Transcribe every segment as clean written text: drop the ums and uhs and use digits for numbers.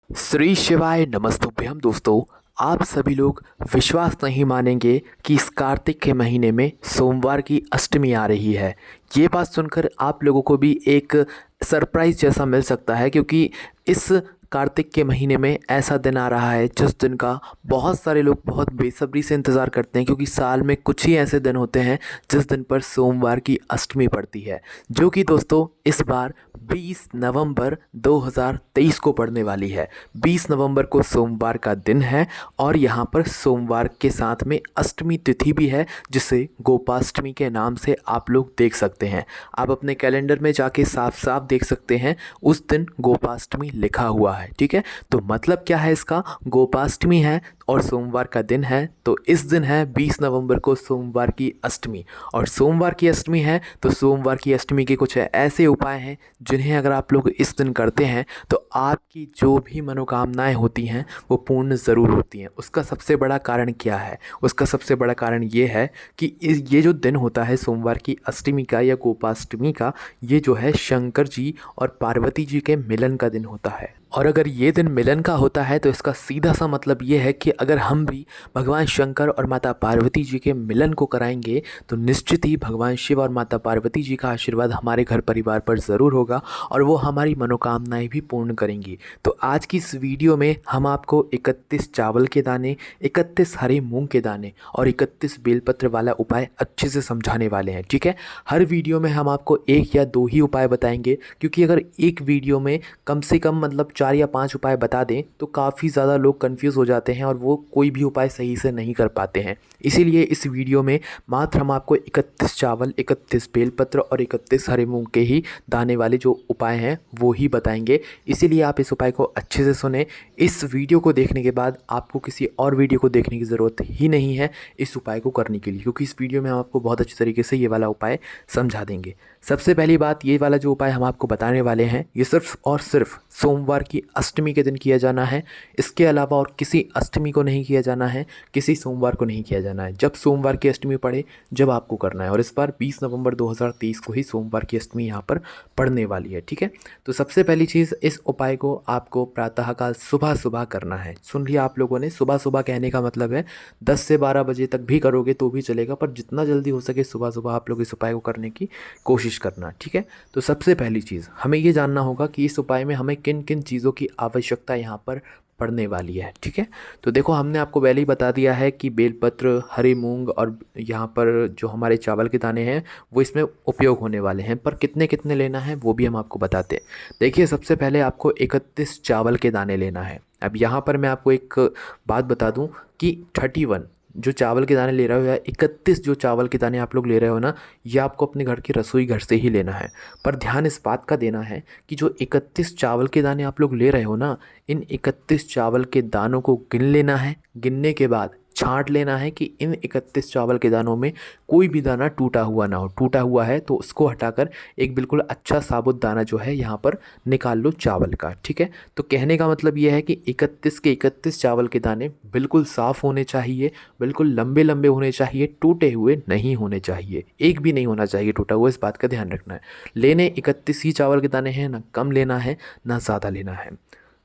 श्री शिवाय नमस्तुभ्यम दोस्तों। आप सभी लोग विश्वास नहीं मानेंगे कि इस कार्तिक के महीने में सोमवार की अष्टमी आ रही है। ये बात सुनकर आप लोगों को भी एक सरप्राइज़ जैसा मिल सकता है, क्योंकि इस कार्तिक के महीने में ऐसा दिन आ रहा है जिस दिन का बहुत सारे लोग बहुत बेसब्री से इंतज़ार करते हैं, क्योंकि साल में कुछ ही ऐसे दिन होते हैं जिस दिन पर सोमवार की अष्टमी पड़ती है, जो कि दोस्तों इस बार 20 नवंबर 2023 को पड़ने वाली है। 20 नवंबर को सोमवार का दिन है और यहाँ पर सोमवार के साथ में अष्टमी तिथि भी है, जिसे गोपाष्टमी के नाम से आप लोग देख सकते हैं। आप अपने कैलेंडर में जाके साफ साफ देख सकते हैं उस दिन गोपाष्टमी लिखा हुआ है। ठीक है, तो मतलब क्या है इसका, गोपाष्टमी है और सोमवार का दिन है, तो इस दिन है 20 नवंबर को सोमवार की अष्टमी। और सोमवार की अष्टमी है तो सोमवार की अष्टमी के कुछ ऐसे उपाय हैं जिन्हें अगर आप लोग इस दिन करते हैं तो आपकी जो भी मनोकामनाएं होती हैं वो पूर्ण ज़रूर होती हैं। उसका सबसे बड़ा कारण क्या है? उसका सबसे बड़ा कारण ये है कि ये जो दिन होता है सोमवार की अष्टमी का या गोपाष्टमी का, ये जो है शंकर जी और पार्वती जी के मिलन का दिन होता है। और अगर ये दिन मिलन का होता है तो इसका सीधा सा मतलब ये है कि अगर हम भी भगवान शंकर और माता पार्वती जी के मिलन को कराएंगे तो निश्चित ही भगवान शिव और माता पार्वती जी का आशीर्वाद हमारे घर परिवार पर ज़रूर होगा और वो हमारी मनोकामनाएं भी पूर्ण करेंगी। तो आज की इस वीडियो में हम आपको 31 चावल के दाने, 31 हरे मूंग के दाने और 31 बेलपत्र वाला उपाय अच्छे से समझाने वाले हैं। ठीक है, हर वीडियो में हम आपको एक या दो ही उपाय बताएंगे, क्योंकि अगर एक वीडियो में कम से कम मतलब 4 या 5 उपाय बता दें तो काफ़ी ज़्यादा लोग कंफ्यूज हो जाते हैं और वो कोई भी उपाय सही से नहीं कर पाते हैं। इसीलिए इस वीडियो में मात्र हम आपको 31 चावल, 31 बेलपत्र और 31 हरे मूंग के ही दाने वाले जो उपाय हैं वो ही बताएंगे। इसीलिए आप इस उपाय को अच्छे से सुने। इस वीडियो को देखने के बाद आपको किसी और वीडियो को देखने की ज़रूरत ही नहीं है इस उपाय को करने के लिए, क्योंकि इस वीडियो में हम आपको बहुत अच्छी तरीके से ये वाला उपाय समझा देंगे। सबसे पहली बात, ये वाला जो उपाय हम आपको बताने वाले हैं ये सिर्फ और सिर्फ सोमवार की अष्टमी के दिन किया जाना है। इसके अलावा और किसी अष्टमी को नहीं किया जाना है, किसी सोमवार को नहीं किया जाना है। जब सोमवार की अष्टमी पड़े जब आपको करना है, और इस बार 20 नवंबर 2023 को ही सोमवार की अष्टमी यहाँ पर पड़ने वाली है। ठीक है, तो सबसे पहली चीज़, इस उपाय को आपको प्रातःकाल सुबह सुबह करना है। सुन लिया आप लोगों ने, सुबह सुबह कहने का मतलब है 10 से 12 बजे तक भी करोगे तो भी चलेगा, पर जितना जल्दी हो सके सुबह सुबह आप लोग इस उपाय को करने की कोशिश करना। ठीक है, तो सबसे पहली चीज़ हमें ये जानना होगा कि इस उपाय में हमें किन किन चीज़ों की आवश्यकता यहाँ पर पड़ने वाली है। ठीक है, तो देखो हमने आपको पहले ही बता दिया है कि बेलपत्र, हरे मूंग और यहाँ पर जो हमारे चावल के दाने हैं वो इसमें उपयोग होने वाले हैं, पर कितने कितने लेना है वो भी हम आपको बताते हैं। देखिए, सबसे पहले आपको 31 चावल के दाने लेना है। अब यहाँ पर मैं आपको एक बात बता दूँ कि 31 जो चावल के दाने ले रहे हो या 31 जो चावल के दाने आप लोग ले रहे हो ना, ये आपको अपने घर की रसोई घर से ही लेना है। पर ध्यान इस बात का देना है कि जो 31 चावल के दाने आप लोग ले रहे हो ना, इन 31 चावल के दानों को गिन लेना है। गिनने के बाद छांट लेना है कि इन 31 चावल के दानों में कोई भी दाना टूटा हुआ ना हो। टूटा हुआ है तो उसको हटाकर एक बिल्कुल अच्छा साबुत दाना जो है यहाँ पर निकाल लो चावल का। ठीक है, तो कहने का मतलब ये है कि 31 के 31 चावल के दाने बिल्कुल साफ़ होने चाहिए, बिल्कुल लंबे लंबे होने चाहिए, टूटे हुए नहीं होने चाहिए, एक भी नहीं होना चाहिए टूटा हुआ। इस बात का ध्यान रखना है। लेने 31 ही चावल के दाने हैं, ना कम लेना है ना ज़्यादा लेना है।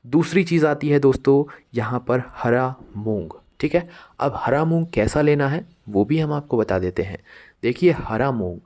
दूसरी चीज़ आती है दोस्तों यहाँ पर हरा मूंग। ठीक है, अब हरा मूंग कैसा लेना है वो भी हम आपको बता देते हैं। देखिए, हरा मूंग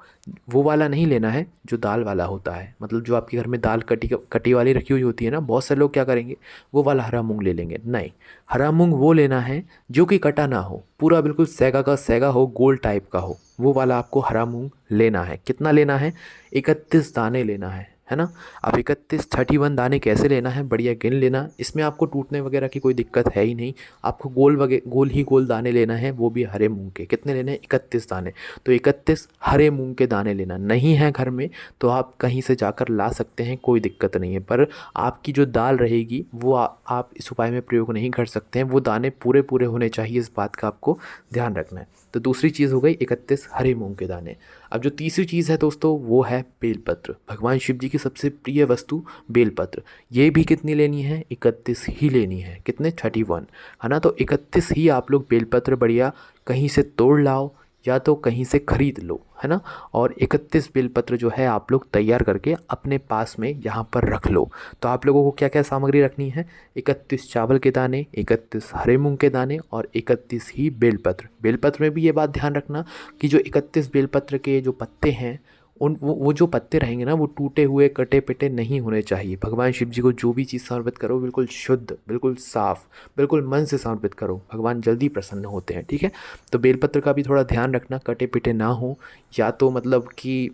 वो वाला नहीं लेना है जो दाल वाला होता है, मतलब जो आपके घर में दाल कटी कटी वाली रखी हुई होती है ना, बहुत से लोग क्या करेंगे वो वाला हरा मूंग ले लेंगे। नहीं, हरा मूंग वो लेना है जो कि कटा ना हो, पूरा बिल्कुल सेगा का सेगा हो, गोल टाइप का हो, वो वाला आपको हरा मूंग लेना है। कितना लेना है? 31 दाने लेना है ना। अब 31 दाने कैसे लेना है, बढ़िया गिन लेना। इसमें आपको टूटने वगैरह की कोई दिक्कत है ही नहीं। आपको गोल दाने लेना है, वो भी हरे मूंग के। कितने लेने हैं? 31 दाने। तो 31 हरे मूंग के दाने लेना। नहीं है घर में तो आप कहीं से जाकर ला सकते हैं, कोई दिक्कत नहीं है, पर आपकी जो दाल रहेगी वो आप इस उपाय में प्रयोग नहीं कर सकते हैं। वो दाने पूरे पूरे होने चाहिए, इस बात का आपको ध्यान रखना है। तो दूसरी चीज़ हो गई 31 हरे मूंग के दाने। अब जो तीसरी चीज़ है दोस्तों वो है बेलपत्र। भगवान शिव जी की सबसे प्रिय वस्तु बेलपत्र। ये भी कितनी लेनी है? 31 ही लेनी है। कितने? 31, है ना। तो 31 ही आप लोग बेलपत्र बढ़िया कहीं से तोड़ लाओ या तो कहीं से ख़रीद लो, है ना। और 31 बेलपत्र जो है आप लोग तैयार करके अपने पास में यहाँ पर रख लो। तो आप लोगों को क्या क्या सामग्री रखनी है, 31 चावल के दाने, 31 हरे मूंग के दाने और 31 ही बेलपत्र। बेलपत्र में भी ये बात ध्यान रखना कि जो 31 बेलपत्र के जो पत्ते हैं उन वो जो पत्ते रहेंगे ना, वो टूटे हुए कटे पिटे नहीं होने चाहिए। भगवान शिव जी को जो भी चीज़ समर्पित करो बिल्कुल शुद्ध, बिल्कुल साफ़, बिल्कुल मन से समर्पित करो, भगवान जल्दी प्रसन्न होते हैं, ठीक है। तो बेलपत्र का भी थोड़ा ध्यान रखना, कटे पिटे ना हो, या तो मतलब कि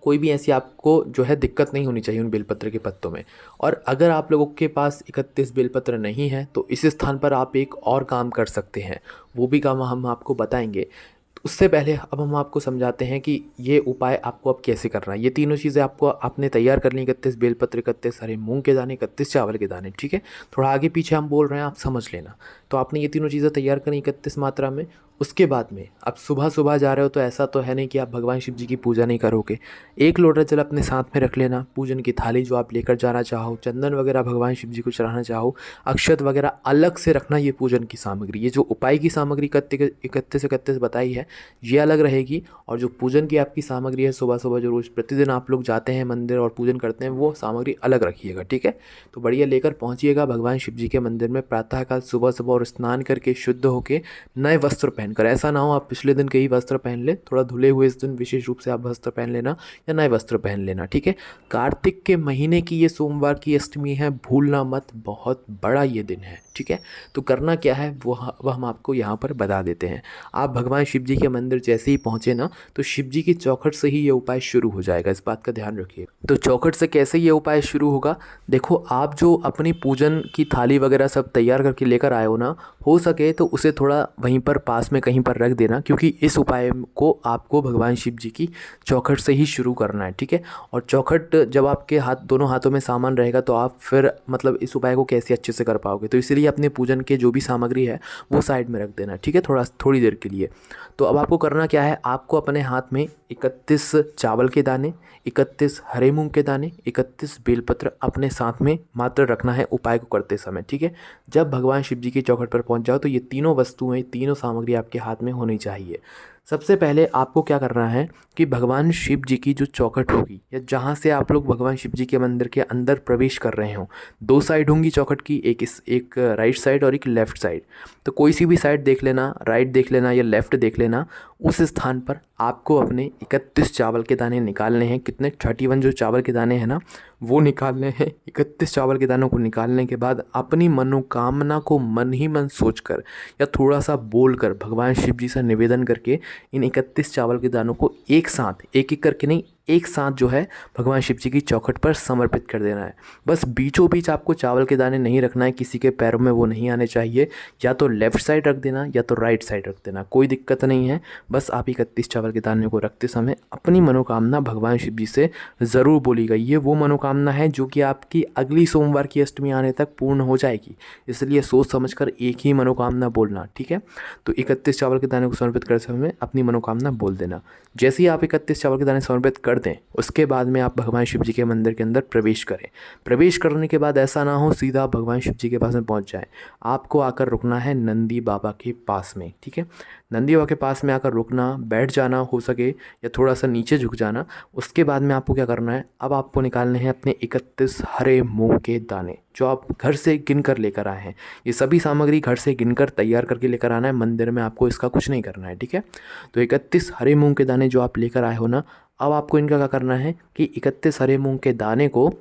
कोई भी ऐसी आपको जो है दिक्कत नहीं होनी चाहिए उन बेलपत्र के पत्तों में। और अगर आप लोगों के पास 31 बेलपत्र नहीं है तो इस स्थान पर आप एक और काम कर सकते हैं, वो भी काम हम आपको बताएंगे। उससे पहले अब हम आपको समझाते हैं कि ये उपाय आपको अब कैसे करना है। ये तीनों चीज़ें आपको आपने तैयार करनी, 31 बेलपत्र, 31 हरे मूंग के दाने, 31 चावल के दाने, ठीक है। थोड़ा आगे पीछे हम बोल रहे हैं, आप समझ लेना। तो आपने ये तीनों चीज़ें तैयार करनी 31 मात्रा में। उसके बाद में अब सुबह सुबह जा रहे हो तो ऐसा तो है नहीं कि आप भगवान शिव जी की पूजा नहीं करोगे। एक लोटा जल अपने साथ में रख लेना, पूजन की थाली जो आप लेकर जाना चाहो, चंदन वगैरह भगवान शिव जी को चढ़ाना चाहो, अक्षत वगैरह अलग से रखना। ये पूजन की सामग्री, ये जो उपाय की सामग्री 31 बताई है ये अलग रहेगी, और जो पूजन की आपकी सामग्री है सुबह सुबह जो रोज़ प्रतिदिन आप लोग जाते हैं मंदिर और पूजन करते हैं, वो सामग्री अलग रखिएगा, ठीक है। तो बढ़िया लेकर पहुँचिएगा भगवान शिव जी के मंदिर में प्रातःकाल सुबह सुबह, और स्नान करके शुद्ध होकर नए वस्त्र पहनकर, ऐसा ना हो आप पिछले दिन के ही वस्त्र पहन ले, थोड़ा धुले हुए इस दिन विशेष रूप से आप वस्त्र पहन लेना या नए वस्त्र पहन लेना, ठीक है। कार्तिक के महीने की ये सोमवार की अष्टमी है, भूलना मत, बहुत बड़ा ये दिन है, ठीक है। तो करना क्या है वह हम आपको यहाँ पर बता देते हैं। आप भगवान शिव जी के मंदिर जैसे ही पहुँचे ना, तो शिव जी की चौखट से ही ये उपाय शुरू हो जाएगा, इस बात का ध्यान रखिए। तो चौखट से कैसे ये उपाय शुरू होगा, देखो आप जो अपनी पूजन की थाली वगैरह सब तैयार करके लेकर आए हो ना, हो सके तो उसे थोड़ा वहीं पर पास में कहीं पर रख देना, क्योंकि इस उपाय को आपको भगवान शिव जी की चौखट से ही शुरू करना है, ठीक है। और चौखट जब आपके दोनों हाथों में सामान रहेगा तो आप फिर मतलब इस उपाय को कैसे अच्छे से कर पाओगे। तो इसलिए अपने पूजन के जो भी सामग्री है वो साइड में रख देना, ठीक है, थोड़ी देर के लिए। तो अब आपको करना क्या है, आपको अपने हाथ में 31 चावल के दाने, 31 हरे मूंग के दाने, 31 बेलपत्र अपने साथ में मात्र रखना है उपाय को करते समय, ठीक है। जब भगवान शिव जी की चौखट पर पहुंच जाओ तो ये तीनों वस्तुएं, तीनों सामग्री आपके हाथ में होनी चाहिए। सबसे पहले आपको क्या करना है कि भगवान शिव जी की जो चौखट होगी, या जहाँ से आप लोग भगवान शिव जी के मंदिर के अंदर प्रवेश कर रहे हो, दो साइड होंगी चौखट की, एक राइट साइड और एक लेफ़्ट साइड। तो कोई सी भी साइड देख लेना, राइट देख लेना या लेफ़्ट देख लेना। उस स्थान पर आपको अपने 31 चावल के दाने निकालने हैं। कितने, 31 जो चावल के दाने हैं ना वो निकालने हैं। 31 चावल के दानों को निकालने के बाद अपनी मनोकामना को मन ही मन सोचकर या थोड़ा सा बोलकर भगवान शिव जी से निवेदन करके इन 31 चावल के दानों को एक साथ, एक एक करके नहीं, एक साथ जो है भगवान शिव जी की चौखट पर समर्पित कर देना है। बस बीचों बीच आपको चावल के दाने नहीं रखना है, किसी के पैरों में वो नहीं आने चाहिए। या तो लेफ़्ट साइड रख देना या तो राइट साइड रख देना, कोई दिक्कत नहीं है। बस आप 31 चावल के दाने को रखते समय अपनी मनोकामना भगवान शिव जी से ज़रूर बोली गई। ये वो मनोकामना है जो कि आपकी अगली सोमवार की अष्टमी आने तक पूर्ण हो जाएगी, इसलिए सोच समझकर एक ही मनोकामना बोलना, ठीक है। तो 31 चावल के दाने को समर्पित करते समय अपनी मनोकामना बोल देना। जैसे ही आप 31 चावल के दाने समर्पित कर दें, उसके बाद में आप भगवान शिव जी के मंदिर के अंदर प्रवेश करें। प्रवेश करने के बाद ऐसा ना हो सीधा भगवान शिव जी के पास में पहुंच जाए, आपको आकर रुकना है नंदी बाबा के पास में, ठीक है। नंदी बाबा के पास में आकर रुकना, बैठ जाना हो सके या थोड़ा सा नीचे झुक जाना। उसके बाद में आपको क्या करना है, अब आपको निकालने हैं अपने 31 हरे मूंग के दाने जो आप घर से गिन कर लेकर आए हैं। ये सभी सामग्री घर से गिनकर तैयार करके लेकर आना है, मंदिर में आपको इसका कुछ नहीं करना है, ठीक है। तो 31 हरे मूंग के दाने जो आप लेकर आए हो ना, अब आपको इनका क्या करना है कि 31 हरे मूंग के दाने को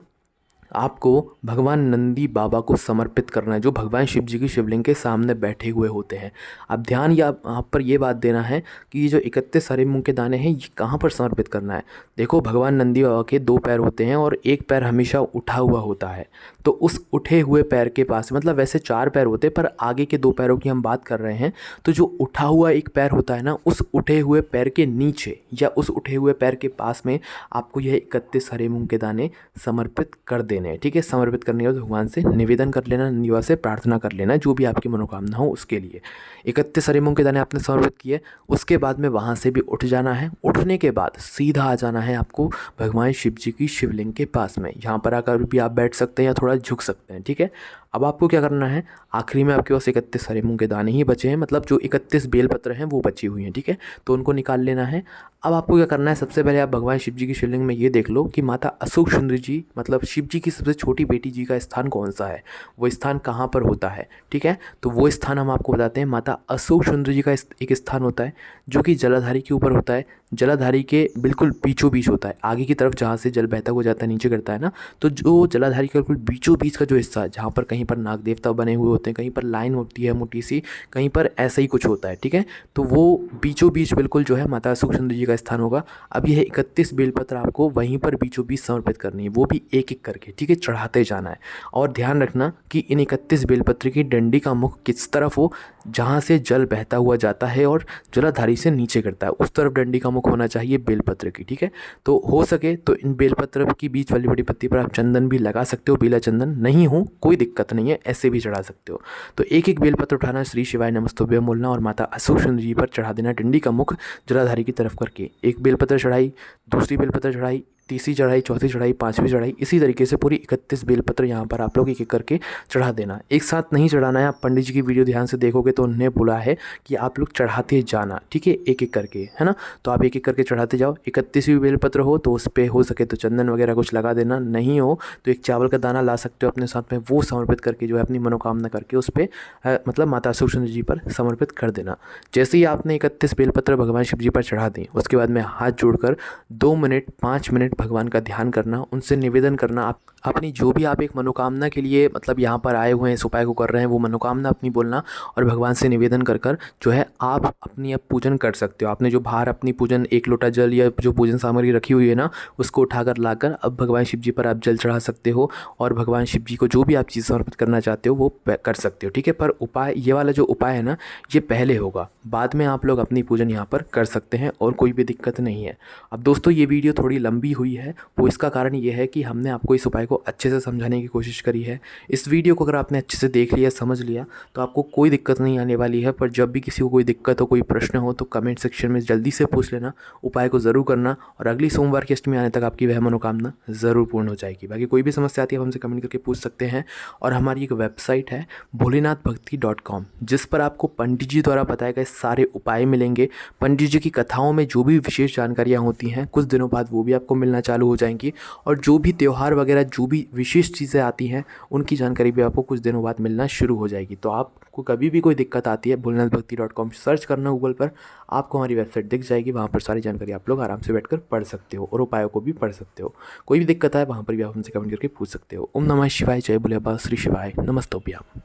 आपको भगवान नंदी बाबा को समर्पित करना है, जो भगवान शिव जी की शिवलिंग के सामने बैठे हुए होते हैं। अब ध्यान यहाँ पर ये बात देना है कि ये जो 31 हरे मूंग के दाने हैं ये कहाँ पर समर्पित करना है। देखो भगवान नंदी बाबा के 2 पैर होते हैं और एक पैर हमेशा उठा हुआ होता है। तो उस उठे हुए पैर के पास, मतलब वैसे 4 पैर होते हैं पर आगे के 2 पैरों की हम बात कर रहे हैं, तो जो उठा हुआ एक पैर होता है ना, उस उठे हुए पैर के नीचे या उस उठे हुए पैर के पास में आपको यह 31 हरे मूंग के दाने समर्पित कर देने हैं, ठीक है। समर्पित करने के बाद भगवान से निवेदन कर लेना, नंदी बाबा से प्रार्थना कर लेना जो भी आपकी मनोकामना हो उसके लिए। 31 हरे मूंग के दाने आपने समर्पित किए, उसके बाद में वहाँ से भी उठ जाना है। उठने के बाद सीधा आ जाना है आपको भगवान शिव जी की शिवलिंग के पास में। यहाँ पर आकर भी आप बैठ सकते हैं या थोड़ा झुक सकते हैं, ठीक है। अब आपको क्या करना है, आखिरी में आपके पास 31 हरे मूंग के दाने ही बचे हैं, मतलब जो 31 बेलपत्र हैं वो बची हुई हैं, ठीक है, तो उनको निकाल लेना है। अब आपको क्या करना है, सबसे पहले आप भगवान शिव जी की शिवलिंग में ये देख लो कि माता अशोक सुंदरी जी, मतलब शिव जी की सबसे छोटी बेटी जी का स्थान कौन सा है, वो स्थान कहाँ पर होता है, ठीक है। तो वो स्थान हम आपको बताते हैं, माता अशोक सुंदरी जी का एक स्थान होता है जो कि जलाधारी के ऊपर होता है, जलाधारी के बिल्कुल बीचों बीच होता है, आगे की तरफ जहाँ से जल बहता हुआ जाता है नीचे गिरता है ना, तो जो जलाधारी के बिल्कुल बीचों बीच का जो हिस्सा है, जहाँ पर कहीं पर नाग देवता बने हुए होते हैं, कहीं पर लाइन होती है मोटी सी, कहीं पर ऐसा ही कुछ होता है, ठीक है। तो वो बीचों बीच बिल्कुल जो है माता अशोक सुंदरी जी का स्थान होगा। अब यह 31 बेलपत्र आपको वहीं पर बीचों बीच समर्पित करनी है, वो भी एक एक करके, ठीक है, चढ़ाते जाना है। और ध्यान रखना कि इन 31 बेलपत्र की डंडी का मुख किस तरफ हो, जहाँ से जल बहता हुआ जाता है और जलाधारी से नीचे गिरता है, उस तरफ डंडी का मुख होना चाहिए बेलपत्र की, ठीक है। तो हो सके तो इन बेलपत्र की बीच वाली बड़ी पत्ती पर आप चंदन भी लगा सकते हो, पीला चंदन, नहीं हो कोई दिक्कत नहीं है, ऐसे भी चढ़ा सकते हो। तो एक एक बेलपत्र उठाना, श्री शिवाय नमस्तुभ्यम बोलना और माता अशोक सुंदरी जी पर चढ़ा देना, डंडी का मुख जलाधारी की तरफ करके। एक बेलपत्र चढ़ाई, दूसरी बेलपत्र चढ़ाई, तीसरी चढ़ाई, चौथी चढ़ाई, पांचवी चढ़ाई, इसी तरीके से पूरी 31 बेलपत्र यहाँ पर आप लोग एक एक करके चढ़ा देना। एक साथ नहीं चढ़ाना है, आप पंडित जी की वीडियो ध्यान से देखोगे तो उन्होंने बोला है कि आप लोग चढ़ाते जाना, ठीक है, एक एक करके, है ना। तो आप एक एक करके चढ़ाते जाओ। 31वीं बेलपत्र हो तो उस पर हो सके तो चंदन वगैरह कुछ लगा देना, नहीं हो तो एक चावल का दाना ला सकते हो अपने साथ में, वो समर्पित करके जो है अपनी मनोकामना करके उस पर मतलब माता अशोक सुंदरी जी पर समर्पित कर देना। जैसे ही आपने 31 बेलपत्र भगवान शिव जी पर चढ़ा दें, उसके बाद में हाथ जोड़कर 2 मिनट 5 मिनट भगवान का ध्यान करना, उनसे निवेदन करना, आप अपनी जो भी आप एक मनोकामना के लिए मतलब यहाँ पर आए हुए हैं, इस उपाय को कर रहे हैं, वो मनोकामना अपनी बोलना और भगवान से निवेदन कर कर जो है आप अपनी अब पूजन कर सकते हो। आपने जो बाहर अपनी पूजन 1 लोटा जल या जो पूजन सामग्री रखी हुई है ना, उसको उठाकर लाकर अब भगवान शिव जी पर आप जल चढ़ा सकते हो और भगवान शिव जी को जो भी आप चीज़ समर्पित करना चाहते हो वो कर सकते हो, ठीक है। पर उपाय, ये वाला जो उपाय है ना, ये पहले होगा, बाद में आप लोग अपनी पूजन यहाँ पर कर सकते हैं और कोई भी दिक्कत नहीं है। अब दोस्तों ये वीडियो थोड़ी लंबी हुई है, वो इसका कारण ये है कि हमने आपको इस उपाय को अच्छे से समझाने की कोशिश करी है। इस वीडियो को अगर आपने अच्छे से देख लिया, समझ लिया, तो आपको कोई दिक्कत नहीं आने वाली है। पर जब भी किसी को कोई दिक्कत हो, कोई प्रश्न हो, तो कमेंट सेक्शन में जल्दी से पूछ लेना, उपाय को ज़रूर करना और अगली सोमवार की अष्टमी आने तक आपकी वह मनोकामना ज़रूर पूर्ण हो जाएगी। बाकी कोई भी समस्या आती है आप हमसे कमेंट करके पूछ सकते हैं। और हमारी एक वेबसाइट है भोलेनाथभक्ति.com, जिस पर आपको पंडित जी द्वारा बताए गए सारे उपाय मिलेंगे। पंडित जी की कथाओं में जो भी विशेष जानकारियाँ होती हैं, कुछ दिनों बाद वो भी आपको मिलना चालू हो जाएंगी और जो भी त्यौहार वगैरह जो भी विशेष चीज़ें आती हैं उनकी जानकारी भी आपको कुछ दिनों बाद मिलना शुरू हो जाएगी। तो आपको कभी भी कोई दिक्कत आती है, भोलेनाथभक्ति.com सर्च करना गूगल पर, आपको हमारी वेबसाइट दिख जाएगी। वहाँ पर सारी जानकारी आप लोग आराम से बैठकर पढ़ सकते हो और उपायों को भी पढ़ सकते हो। कोई भी दिक्कत आए वहाँ पर भी आप हमसे कमेंट करके पूछ सकते हो। ओम नमः शिवाय, जय भोले बाबा, श्री शिवाय, नमस्तोभ्याम।